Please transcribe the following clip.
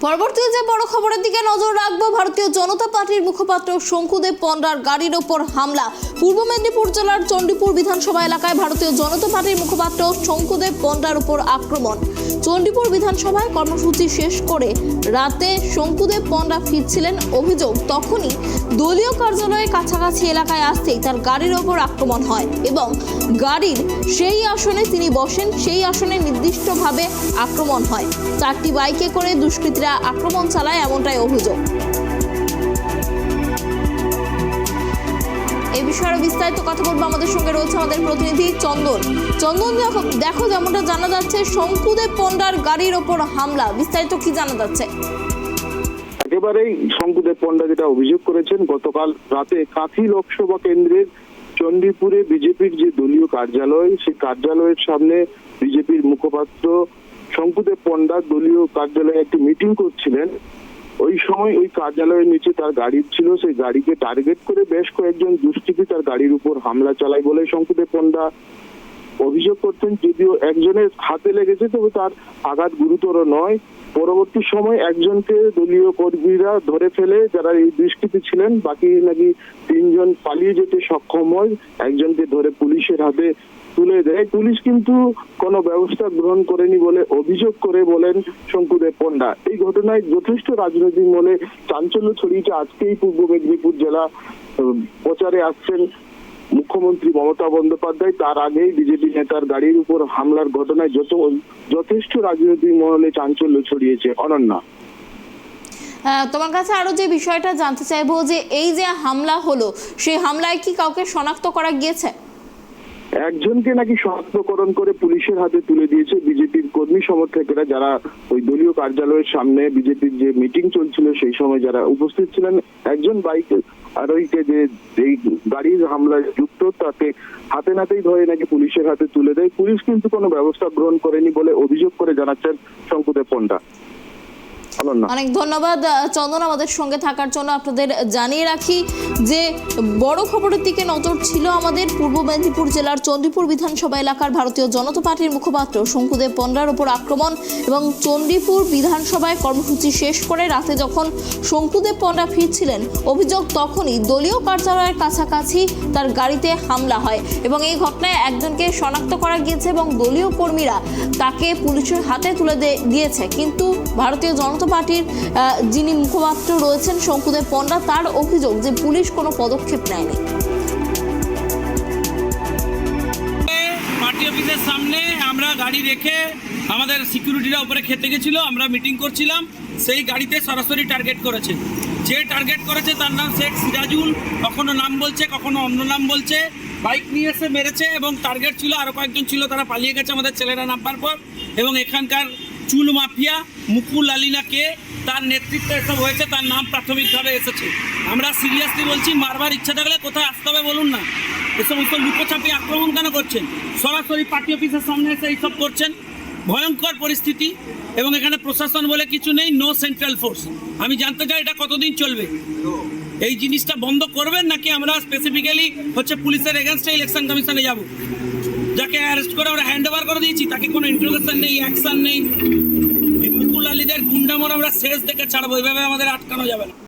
পরবর্তী যে বড় খবরের দিকে নজর রাখবো। ভারতীয় জনতা পার্টির মুখপাত্র শঙ্কুদেব পণ্ডার গাড়ির ওপর হামলা। পূর্ব মেদিনীপুর জেলার চণ্ডীপুর বিধানসভা এলাকায় ভারতীয় জনতা পার্টির মুখপাত্র শঙ্কুদেব পণ্ডার উপর আক্রমণ। চণ্ডীপুর বিধানসভায় কর্মসূচি শেষ করে রাতে শঙ্কুদেব পণ্ডা ফিরছিলেন। অভিযোগ, তখনই দলীয় কার্যালয়ের কাছাকাছি এলাকায় আসতেই তার গাড়ির ওপর আক্রমণ হয় এবং গাড়ির সেই আসনে তিনি বসেন, সেই আসনে নির্দিষ্টভাবে আক্রমণ হয়। 4টি বাইকে করে দুষ্কৃতীরা আক্রমণ চালায়, এমনটাই অভিযোগ। এই বিষয়ে বিস্তারিত কথা বলবো, আমাদের সঙ্গে রয়েছে আমাদের প্রতিনিধি চন্দন। দেখো যেমনটা জানা যাচ্ছে, শঙ্কুদেব পণ্ডার গাড়ির ওপর হামলা, বিস্তারিত কি জানা যাচ্ছে? একেবারেই শঙ্কুদেব পণ্ডা যেটা অভিযোগ করেছেন, গতকাল রাতে কাঁথি লোকসভা কেন্দ্রের চণ্ডীপুরে বিজেপির যে দলীয় কার্যালয়, সেই কার্যালয়ের সামনে বিজেপির মুখপাত্র শঙ্কুদেব পণ্ডা দলীয় কার্যালয়ে একটি মিটিং করছিলেন। ওই সময় ওই কার্যালয়ের নিচে তার গাড়ি ছিল, সেই গাড়িকে টার্গেট করে বেশ কয়েকজন দুষ্কৃতী তার গাড়ির উপর হামলা চালায় বলে শঙ্কুদেব পণ্ডা অভিযোগ করতেন। যদিও একজনের হাতে লেগেছে, তবে তার আঘাত গুরুতর নয়। পরবর্তী সময় একজনকে দলীয় কর্মীরা ধরে ফেলে, যারা এই দুষ্কৃতী ছিলেন। বাকি নাকি 3 জন পালিয়ে যেতে সক্ষম হয়। একজনকে ধরে পুলিশের হাতে তুলে দেয়। পুলিশ কিন্তু কোনো ব্যবস্থা গ্রহণ করেনি বলে অভিযোগ করে বলেন শঙ্কুদেব পণ্ডা। এই ঘটনায় যথেষ্ট রাজনৈতিক মহলে চাঞ্চল্য ছড়িয়েছে। আজকেই পূর্ব মেদিনীপুর জেলা প্রচারে আসছেন মুখ্যমন্ত্রী মমতা বন্দ্যোপাধ্যায়। তার আগেই বিজেপি নেতার গাড়ির উপর হামলার ঘটনায় যথেষ্ট রাজনৈতিক মহলে চাঞ্চল্য ছড়িয়েছে। অনন্যা, তোমার কাছে আরো যে বিষয়টা জানতে চাইবো, যে এই যে হামলা হলো, সেই হামলায় কি কাউকে শনাক্ত করা গিয়েছে? একজনকে নাকি শনাক্তকরণ করে পুলিশের হাতে তুলে দিয়েছে বিজেপির কর্মী সমর্থকেরা, যারা ওই দলীয় কার্যালয়ের সামনে বিজেপির যে মিটিং চলছিল সেই সময় যারা উপস্থিত ছিলেন। একজন বাইক আরোহীকে যে এই গাড়ির হামলায় যুক্ত, তাকে হাতে নাতেই ধরে নাকি পুলিশের হাতে তুলে দেয়। পুলিশ কিন্তু কোনো ব্যবস্থা গ্রহণ করেনি বলে অভিযোগ করে জানাচ্ছেন শঙ্কুদেব পণ্ডা। অনেক ধন্যবাদ চন্দন আমাদের সঙ্গে থাকার জন্য। আপনাদের জানিয়ে রাখি যে বড় খবরের দিকে নজর ছিল আমাদের। পূর্ব মেদিনীপুর জেলার চণ্ডীপুর বিধানসভা এলাকার ভারতীয় জনতা পার্টির মুখপাত্র শঙ্কুদেব পণ্ডার উপর আক্রমণ এবং চণ্ডীপুর বিধানসভায় কর্মসূচি শেষ করে রাতে যখন শঙ্কুদেব পণ্ডা ফিরছিলেন, অভিযোগ তখনই দলীয় কার্যালয়ের কাছাকাছি তার গাড়িতে হামলা হয় এবং এই ঘটনায় একজনকে শনাক্ত করা গিয়েছে এবং দলীয় কর্মীরা তাকে পুলিশের হাতে তুলে দিয়েছে। কিন্তু ভারতীয় জনতা পার্টির যিনি মুখপাত্র রয়েছেন শঙ্কুদেব পণ্ডা, তার অভিযোগ যে পুলিশ কোনো পদক্ষেপ নেয়নি। পার্টি অফিসের সামনে আমরা গাড়ি রেখে আমাদের সিকিউরিটিরা উপরে খেতে গেছিল, আমরা মিটিং করছিলাম। সেই গাড়িতে সরাসরি টার্গেট করেছে। যে টার্গেট করেছে তার নাম শেখ সিরাজুল, কখনো নাম বলছে কখনো অন্য নাম বলছে। বাইক নিয়ে এসে মেরেছে এবং টার্গেট ছিল আরও কয়েকজন ছিল, তারা পালিয়ে গেছে আমাদের ছেলেরা নামবার পর। এবং এখানকার চুল মাফিয়া মুকুল আলিনা কে, তার নেতৃত্বে এসব হয়েছে, তার নাম প্রাথমিকভাবে এসেছে। আমরা সিরিয়াসলি বলছি, মারবার ইচ্ছা থাকলে কোথায় আসতে হবে বলুন না। এ সমস্ত লুকোচাপি আক্রমণ কেন করছেন? সরাসরি পার্টি অফিসের সামনে এসে এইসব করছেন। ভয়ঙ্কর পরিস্থিতি এবং এখানে প্রশাসন বলে কিছু নেই, নো সেন্ট্রাল ফোর্স। আমি জানতে চাই এটা কতদিন চলবে? এই জিনিসটা বন্ধ করবেন নাকি আমরা স্পেসিফিক্যালি পুলিশের এগেনস্টে ইলেকশন কমিশনে যাব? যাকে অ্যারেস্ট করে আমরা হ্যান্ড ওভার করে দিয়েছি, তাকে কোনো ইন্টারোগেশন নেই, অ্যাকশন নেই। মুকুল আলীদের গুন্ডামোর আমরা শেষ দেখে ছাড়বো, এইভাবে আমাদের আটকানো যাবে না।